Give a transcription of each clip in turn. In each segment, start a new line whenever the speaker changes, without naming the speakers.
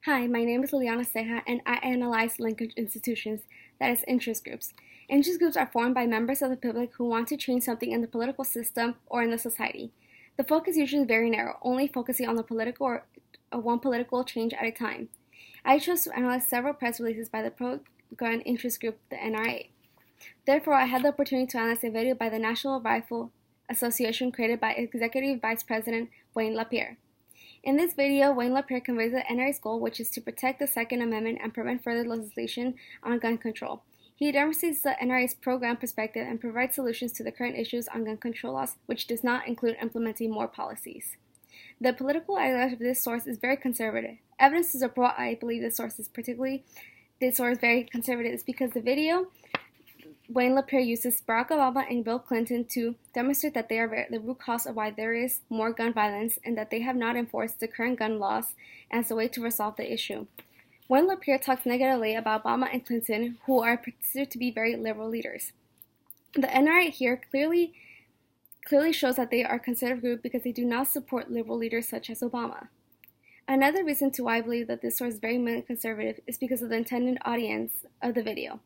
Hi, my name is Liliana Ceja, and I analyze linkage institutions, that is, interest groups. Interest groups are formed by members of the public who want to change something in the political system or in the society. The focus is usually very narrow, only focusing on the political or one political change at a time. I chose to analyze several press releases by the pro-gun interest group, the NRA. Therefore, I had the opportunity to analyze a video by the National Rifle Association created by Executive Vice President Wayne LaPierre. In this video, Wayne LaPierre conveys the NRA's goal, which is to protect the Second Amendment and prevent further legislation on gun control. He demonstrates the NRA's pro-gun perspective and provides solutions to the current issues on gun control laws, which does not include implementing more policies. The political ideology of this source is very conservative. Evidence to support I believe this source is very conservative is because the video Wayne LaPierre uses Barack Obama and Bill Clinton to demonstrate that they are the root cause of why there is more gun violence and that they have not enforced the current gun laws as a way to resolve the issue. Wayne LaPierre talks negatively about Obama and Clinton, who are considered to be very liberal leaders. The NRA here clearly shows that they are a conservative group because they do not support liberal leaders such as Obama. Another reason to why I believe that this source is very conservative is because of the intended audience of the video.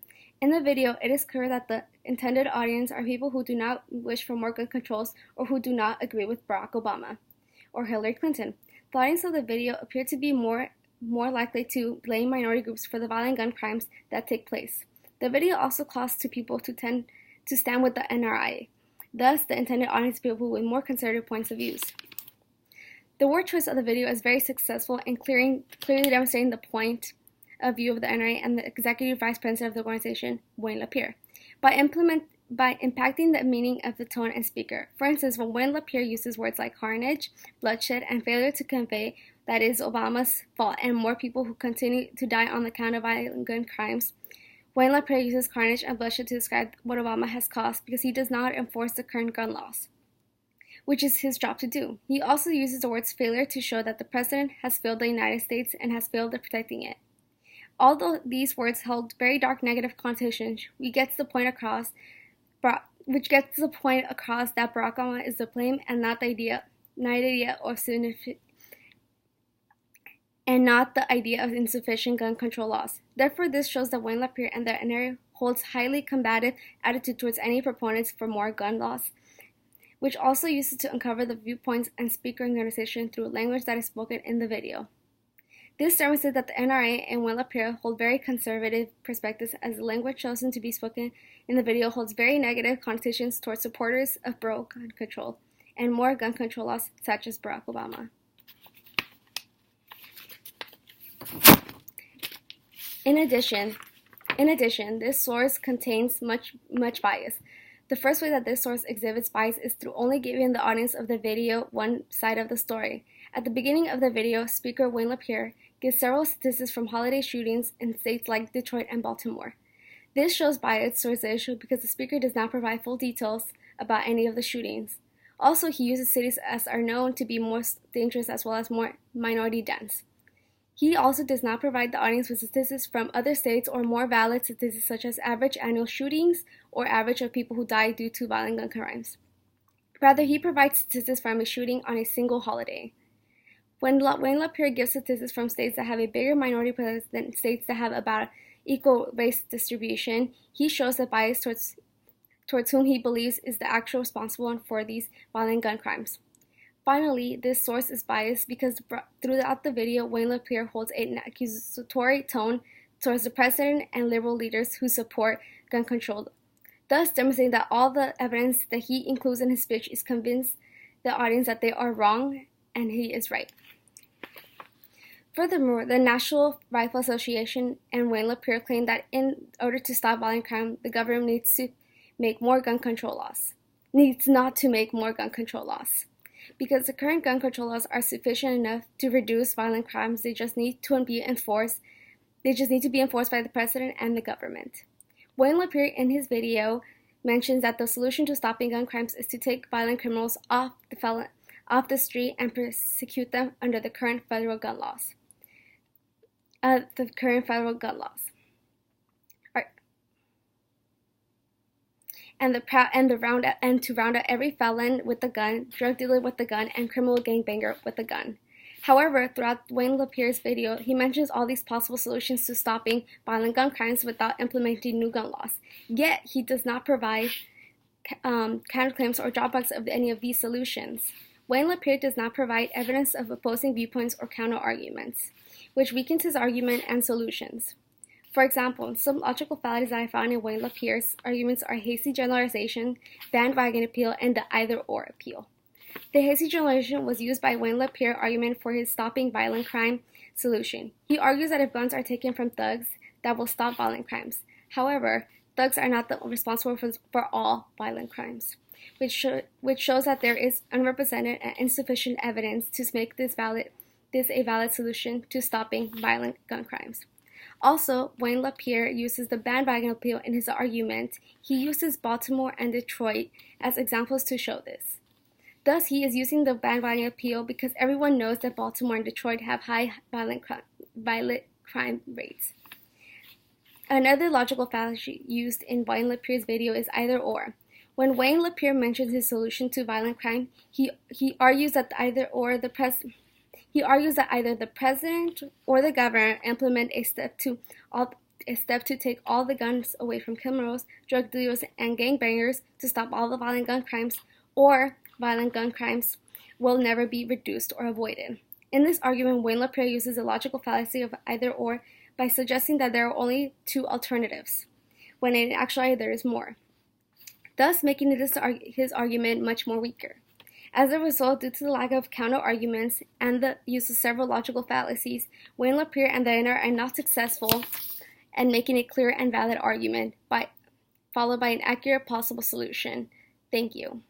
In the video, it is clear that the intended audience are people who do not wish for more gun controls or who do not agree with Barack Obama or Hillary Clinton. The audience of the video appear to be more likely to blame minority groups for the violent gun crimes that take place. The video also calls to people to tend to stand with the NRA. Thus, the intended audience is people with more conservative points of views. The word choice of the video is very successful in clearly demonstrating the point of view of the NRA and the Executive Vice President of the organization, Wayne LaPierre, by impacting the meaning of the tone and speaker. For instance, when Wayne LaPierre uses words like carnage, bloodshed, and failure to convey that it is Obama's fault and more people who continue to die on account of violent gun crimes, Wayne LaPierre uses carnage and bloodshed to describe what Obama has caused because he does not enforce the current gun laws, which is his job to do. He also uses the words failure to show that the president has failed the United States and has failed at protecting it. Although these words held very dark negative connotations, which gets the point across that Barack Obama is the blame and not the idea of insufficient gun control laws. Therefore, this shows that Wayne LaPierre and the NRA holds highly combative attitude towards any proponents for more gun laws, which also uses to uncover the viewpoints and speaker organization through language that is spoken in the video. This demonstrates that the NRA and Wayne LaPierre hold very conservative perspectives as the language chosen to be spoken in the video holds very negative connotations towards supporters of pro-gun control and more gun control laws such as Barack Obama. In addition, this source contains much bias. The first way that this source exhibits bias is through only giving the audience of the video one side of the story. At the beginning of the video, speaker Wayne LaPierre gives several statistics from holiday shootings in states like Detroit and Baltimore. This shows bias towards the issue because the speaker does not provide full details about any of the shootings. Also, he uses cities as are known to be most dangerous as well as more minority dense. He also does not provide the audience with statistics from other states or more valid statistics such as average annual shootings or average of people who die due to violent gun crimes. Rather, he provides statistics from a shooting on a single holiday. When Wayne LaPierre gives statistics from states that have a bigger minority presence than states that have about equal race distribution, he shows a bias towards whom he believes is the actual responsible one for these violent gun crimes. Finally, this source is biased because throughout the video, Wayne LaPierre holds an accusatory tone towards the president and liberal leaders who support gun control, thus demonstrating that all the evidence that he includes in his speech is convinced the audience that they are wrong and he is right. Furthermore, the National Rifle Association and Wayne LaPierre claim that in order to stop violent crime, the government needs not to make more gun control laws. Because the current gun control laws are sufficient enough to reduce violent crimes, they just need to be enforced by the president and the government. Wayne LaPierre in his video mentions that the solution to stopping gun crimes is to take violent criminals off the street and prosecute them under the current federal gun laws. And to round out every felon with a gun, drug dealer with a gun, and criminal gangbanger with a gun. However, throughout Wayne LaPierre's video, he mentions all these possible solutions to stopping violent gun crimes without implementing new gun laws. Yet, he does not provide counterclaims or drawbacks of any of these solutions. Wayne LaPierre does not provide evidence of opposing viewpoints or counter-arguments, which weakens his argument and solutions. For example, some logical fallacies that I found in Wayne LaPierre's arguments are hasty generalization, bandwagon appeal, and the either-or appeal. The hasty generalization was used by Wayne LaPierre's argument for his stopping violent crime solution. He argues that if guns are taken from thugs, that will stop violent crimes. However, thugs are not responsible for all violent crimes, which shows that there is unrepresented and insufficient evidence to make this a valid solution to stopping violent gun crimes. Also, Wayne LaPierre uses the bandwagon appeal in his argument. He uses Baltimore and Detroit as examples to show this. Thus, he is using the bandwagon appeal because everyone knows that Baltimore and Detroit have high violent crime rates. Another logical fallacy used in Wayne LaPierre's video is either or. When Wayne LaPierre mentions his solution to violent crime, he argues that either the president or the governor implement a step to take all the guns away from criminals, drug dealers, and gangbangers to stop all the violent gun crimes, or violent gun crimes will never be reduced or avoided. In this argument, Wayne LaPierre uses a logical fallacy of either or by suggesting that there are only two alternatives, when in actuality there is more, thus making his argument much more weaker. As a result, due to the lack of counter-arguments and the use of several logical fallacies, Wayne LaPierre and the NR are not successful in making a clear and valid argument followed by an accurate possible solution. Thank you.